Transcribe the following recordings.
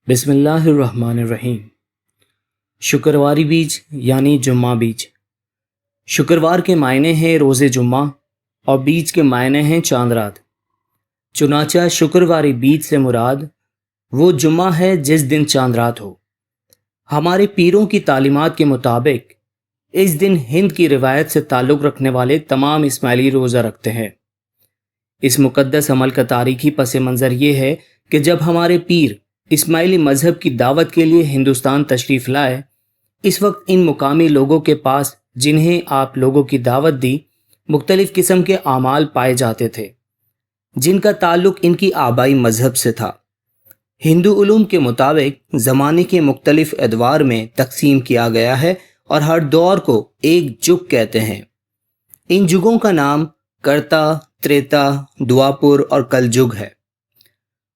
بسم اللہ الرحمن الرحیم۔ شکرواری بیج یعنی جمعہ بیج۔ شکروار کے معنی ہیں روز جمعہ اور بیج کے معنی ہیں چاند رات۔ چنانچہ شکرواری بیج سے مراد وہ جمعہ ہے جس دن چاند رات ہو۔ ہمارے پیروں کی تعلیمات کے مطابق اس دن ہند کی روایت سے تعلق رکھنے والے تمام اسماعیلی روزہ رکھتے ہیں۔ اس مقدس عمل کا تاریخی پس منظر یہ ہے کہ جب ہمارے پیر اسماعیلی مذہب کی دعوت کے لیے ہندوستان تشریف لائے، اس وقت ان مقامی لوگوں کے پاس جنہیں آپ لوگوں کی دعوت دی مختلف قسم کے اعمال پائے جاتے تھے جن کا تعلق ان کی آبائی مذہب سے تھا۔ ہندو علوم کے مطابق زمانے کے مختلف ادوار میں تقسیم کیا گیا ہے اور ہر دور کو ایک جگ کہتے ہیں۔ ان جگوں کا نام کرتا، تریتا، دوآپر اور کل جگ ہے،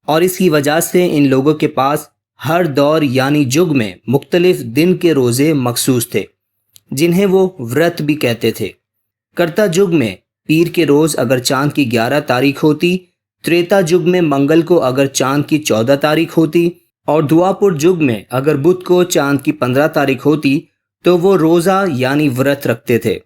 اور اس کی وجہ سے ان لوگوں کے پاس ہر دور یعنی جگ میں مختلف دن کے روزے مخصوص تھے جنہیں وہ ورت بھی کہتے تھے۔ کرتا جگ میں پیر کے روز اگر چاند کی 11 تاریخ ہوتی، تریتا جگ میں منگل کو اگر چاند کی 14 تاریخ ہوتی، اور دوآپر جگ میں اگر بدھ کو چاند کی 15 تاریخ ہوتی تو وہ روزہ یعنی ورت رکھتے تھے۔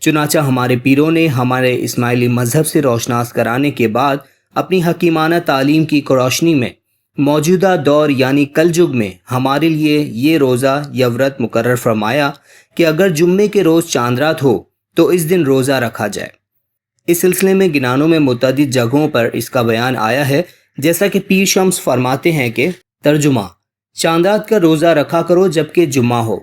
چنانچہ ہمارے پیروں نے ہمارے اسماعیلی مذہب سے روشناس کرانے کے بعد اپنی حکیمانہ تعلیم کی روشنی میں موجودہ دور یعنی کل جگ میں ہمارے لیے یہ روزہ یا ورت مقرر فرمایا کہ اگر جمعے کے روز چاند رات ہو تو اس دن روزہ رکھا جائے۔ اس سلسلے میں گنانوں میں متعدد جگہوں پر اس کا بیان آیا ہے، جیسا کہ پیر شمس فرماتے ہیں کہ ترجمہ: چاند رات کا روزہ رکھا کرو جبکہ جمعہ ہو،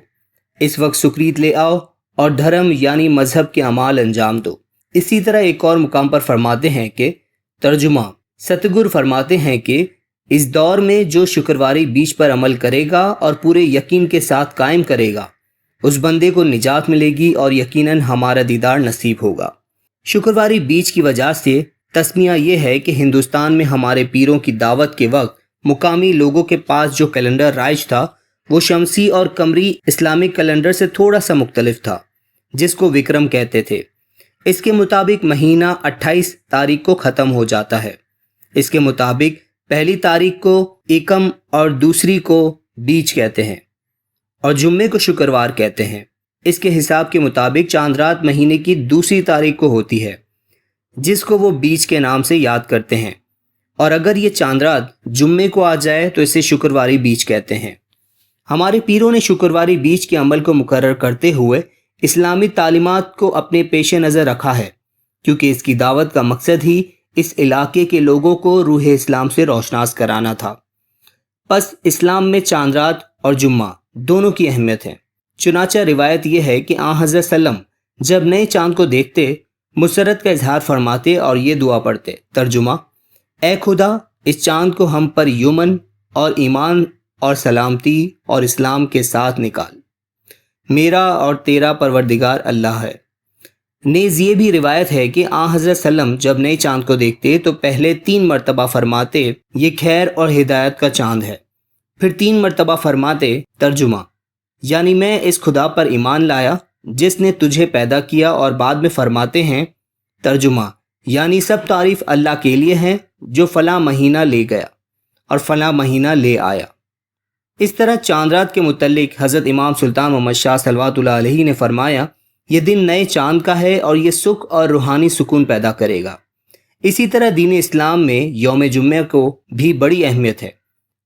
اس وقت سکریت لے آؤ اور دھرم یعنی مذہب کے اعمال انجام دو۔ اسی طرح ایک اور مقام پر فرماتے ہیں کہ ترجمہ: ستگور فرماتے ہیں کہ اس دور میں جو شکرواری بیج پر عمل کرے گا اور پورے یقین کے ساتھ قائم کرے گا، اس بندے کو نجات ملے گی اور یقیناً ہمارا دیدار نصیب ہوگا۔ شکرواری بیج کی وجہ سے تسمیہ یہ ہے کہ ہندوستان میں ہمارے پیروں کی دعوت کے وقت مقامی لوگوں کے پاس جو کیلنڈر رائج تھا وہ شمسی اور قمری اسلامک کیلنڈر سے تھوڑا سا مختلف تھا، جس کو وکرم کہتے تھے۔ اس کے مطابق مہینہ 28 تاریخ کو ختم ہو جاتا ہے۔ اس کے مطابق پہلی تاریخ کو ایکم اور دوسری کو بیج کہتے ہیں اور جمعے کو شکروار کہتے ہیں۔ اس کے حساب کے مطابق چاند رات مہینے کی دوسری تاریخ کو ہوتی ہے، جس کو وہ بیج کے نام سے یاد کرتے ہیں، اور اگر یہ چاند رات جمعے کو آ جائے تو اسے شکرواری بیج کہتے ہیں۔ ہمارے پیروں نے شکرواری بیج کے عمل کو مقرر کرتے ہوئے اسلامی تعلیمات کو اپنے پیش نظر رکھا ہے، کیونکہ اس کی دعوت کا مقصد ہی اس علاقے کے لوگوں کو روح اسلام سے روشناس کرانا تھا۔ پس اسلام میں چاند رات اور جمعہ دونوں کی اہمیت ہے۔ چنانچہ روایت یہ ہے کہ آن حضرت سلم جب نئے چاند کو دیکھتے مسرت کا اظہار فرماتے اور یہ دعا پڑھتے، ترجمہ: اے خدا، اس چاند کو ہم پر یمن اور ایمان اور سلامتی اور اسلام کے ساتھ نکال، میرا اور تیرا پروردگار اللہ ہے۔ نیز یہ بھی روایت ہے کہ آن حضرت سلم جب نئے چاند کو دیکھتے تو پہلے 3 مرتبہ فرماتے یہ خیر اور ہدایت کا چاند ہے، پھر 3 مرتبہ فرماتے، ترجمہ: یعنی میں اس خدا پر ایمان لایا جس نے تجھے پیدا کیا، اور بعد میں فرماتے ہیں، ترجمہ: یعنی سب تعریف اللہ کے لیے ہیں جو فلاں مہینہ لے گیا اور فلاں مہینہ لے آیا۔ اس طرح چاند رات کے متعلق حضرت امام سلطان محمد شاہ صلوات اللہ علیہ نے فرمایا، یہ دن نئے چاند کا ہے اور یہ سکھ اور روحانی سکون پیدا کرے گا۔ اسی طرح دین اسلام میں یوم جمعہ کو بھی بڑی اہمیت ہے۔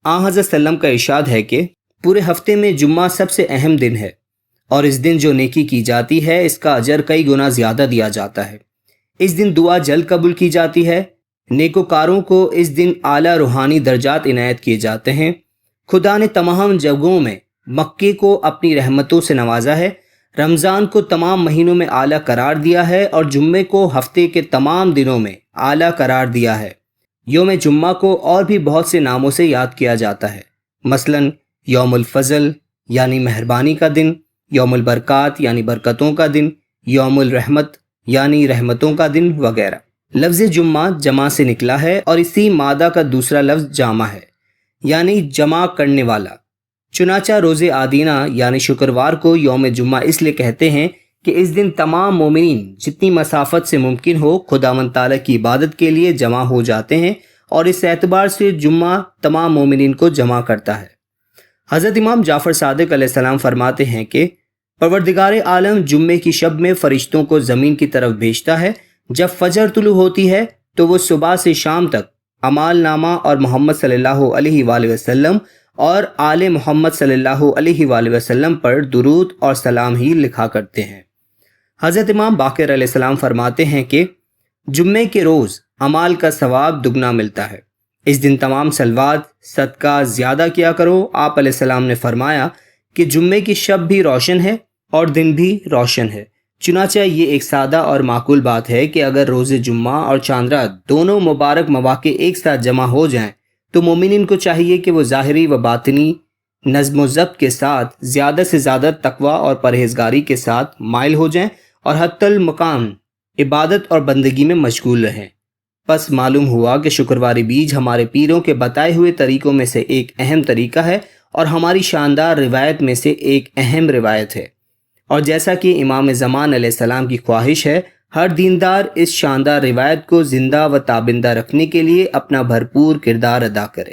آن حضرت سلم کا ارشاد ہے کہ پورے ہفتے میں جمعہ سب سے اہم دن ہے، اور اس دن جو نیکی کی جاتی ہے اس کا اجر کئی گنا زیادہ دیا جاتا ہے۔ اس دن دعا جلد قبول کی جاتی ہے، نیکوکاروں کو اس دن اعلیٰ روحانی درجات عنایت کیے جاتے ہیں۔ خدا نے تمام جگہوں میں مکے کو اپنی رحمتوں سے نوازا ہے، رمضان کو تمام مہینوں میں اعلیٰ قرار دیا ہے، اور جمعے کو ہفتے کے تمام دنوں میں اعلیٰ قرار دیا ہے۔ یوم جمعہ کو اور بھی بہت سے ناموں سے یاد کیا جاتا ہے، مثلاً یوم الفضل یعنی مہربانی کا دن، یوم البرکات یعنی برکتوں کا دن، یوم الرحمت یعنی رحمتوں کا دن وغیرہ۔ لفظ جمعہ جمع سے نکلا ہے اور اسی مادہ کا دوسرا لفظ جامع ہے، یعنی جمع کرنے والا۔ چنانچہ روز آدینہ یعنی شکروار کو یوم جمعہ اس لیے کہتے ہیں کہ اس دن تمام مومنین جتنی مسافت سے ممکن ہو خداوند تعالیٰ کی عبادت کے لیے جمع ہو جاتے ہیں اور اس اعتبار سے جمعہ تمام مومنین کو جمع کرتا ہے۔ حضرت امام جعفر صادق علیہ السلام فرماتے ہیں کہ پروردگار عالم جمعے کی شب میں فرشتوں کو زمین کی طرف بھیجتا ہے۔ جب فجر طلوع ہوتی ہے تو وہ صبح سے شام تک اعمال نامہ اور محمد صلی اللہ علیہ وآلہ وسلم اور آل محمد صلی اللہ علیہ وآلہ وسلم پر درود اور سلام ہی لکھا کرتے ہیں۔ حضرت امام باقر علیہ السلام فرماتے ہیں کہ جمعے کے روز اعمال کا ثواب دگنا ملتا ہے۔ اس دن تمام صلوات صدقہ زیادہ کیا کرو۔ آپ علیہ السلام نے فرمایا کہ جمعے کی شب بھی روشن ہے اور دن بھی روشن ہے، چنانچہ یہ ایک سادہ اور معقول بات ہے کہ اگر روز جمعہ اور چاند رات دونوں مبارک مواقع ایک ساتھ جمع ہو جائیں تو مومنین کو چاہیے کہ وہ ظاہری و باطنی نظم و ضبط کے ساتھ زیادہ سے زیادہ تقوی اور پرہیزگاری کے ساتھ مائل ہو جائیں اور حتی المکان عبادت اور بندگی میں مشغول رہیں۔ پس معلوم ہوا کہ شکرواری بیج ہمارے پیروں کے بتائے ہوئے طریقوں میں سے ایک اہم طریقہ ہے اور ہماری شاندار روایت میں سے ایک اہم روایت ہے، اور جیسا کہ امام زمان علیہ السلام کی خواہش ہے، ہر دیندار اس شاندار روایت کو زندہ و تابندہ رکھنے کے لیے اپنا بھرپور کردار ادا کرے۔